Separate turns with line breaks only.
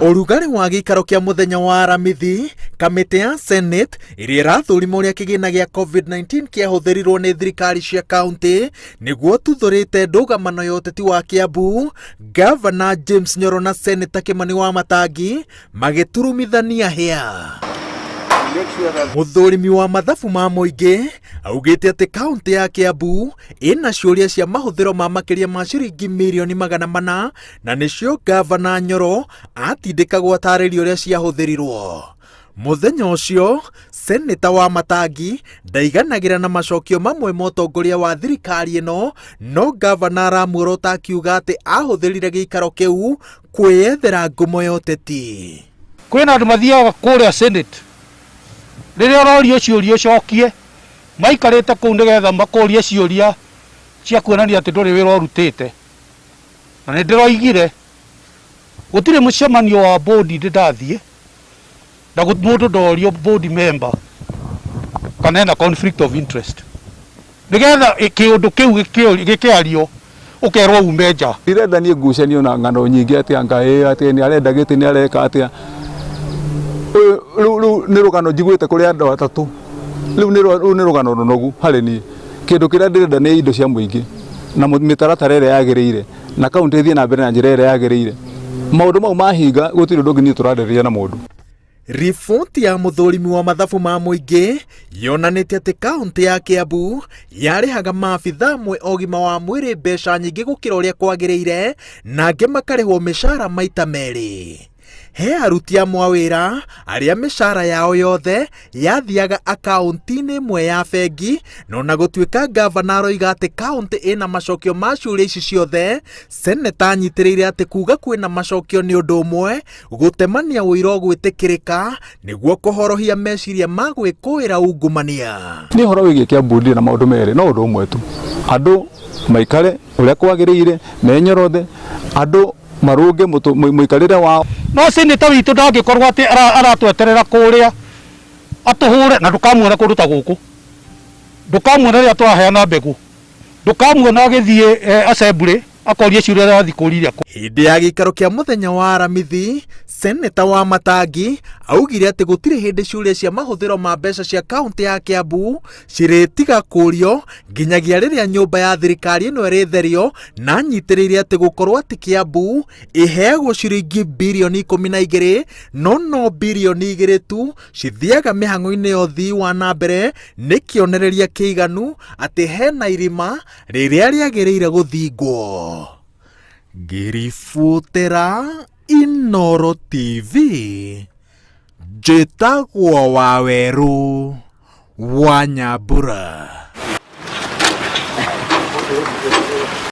Urugari wa gikaro kia muthenya wa aramithi, kamiti ya Senate iria irathurima uria kigina gia COVID-19 kiahuthirirwo ni thirikari cia kaunti niguo tuthurite ndugamano ya uteti wa Kiambu, Governor James Nyoro na Senator Kimani Wamatangi magiturumithania hia. Muthurimi wa mathabu ma muingi augite ati kaunti ya Kiambu ina ciuria cia mahuthiro ma makiria ma ciringi milioni 400 na nicio Governor Nyoro atindikagwo atariria uria ciahuthirirwo. Muthenya ucio Senator Wamatangi ndaiganagira na macokio mamwe ma utongoria wa thirikari ino, no Governor aramwirota akiuga ati ahuthirire giikaro kiu kwiyethera ngumo ya uteti.
Kwina andu mathiaga kuria Senate riria urorio ciuria ucokie maikarite kuu nigetha makorie ciuria cia kuonania ati nduri wira urutite, na nindiroigire gutire mucemanio wa bodi ndathie na mundu ndorio board member kana na conflict of interest nigetha kiundu kiu gikiario ukerwo umeja
irenda nie ngucanio na ngano nyingi ati anga ati ni arenda giti ni areka ati lu ni rugano njiguite kuri andu atatu lu ni rugano runogu hari ni kindu kiria ndirenda ni indo cia muingi na mitaratara ire yagiriire na kaunti thie na mbere na njira ire yagiriire maundu mau mahinga gutire ndungi ni turareria na mundu.
Riboti ya muthurimi wa mathabu ma muingi yonanite ati kaunti ya Kiambu yarihaga maabitha amwe ogima wa mwiri mbeca nyingi gukira uria kwagiriire na angi makarihwo mishara maita meri. He aruti a mawira aria mishara yao yothe yathiaga akaunti-ini imwe ya bengi, no na gutuika Governor aroiga ati kaunti ina macokio ma ciuria ici ciothe. Senator anyitiriire ati kuga kwina macokio ni undu umwe, gutemania wira gwitikirika niguo kuhorohia meciria ma gwikuira ungumania.
Ni horo wigie Kiambu na maundu meri no undu umwe tu, andu maikare uria kwagiriire menyorothe andu maruge muikarire wao.
No Senator witu ndangikorwo ati aratweterera kuria atuhure na ndukamuona kundu ta guku, ndukamuona ria twaheana mbegu, ndukamuona agithie assembly akorie ciuria ria thikuriria.
Hindi ya gikaro kia muthenya wa aramithi, Senator Wamatangi augire ati gutire hindi ciuria cia mahuthiro ma mbeca cia kaunti ya Kiambu ciritiga kurio nginyagia riria nyumba ya thirikari ino iritherio, na anyitiriire ati gukorwo ati Kiambu iheagwo ciringi bilioni 12 no bilioni 2 tu cithiaga mihango-ini ya uthii wa na mbere ni kionereria kiiganu ati hena irima riria riagiriire guthingwo. Ngiributira Inooro TV, njĩtagwo Waweru wa Nyambura.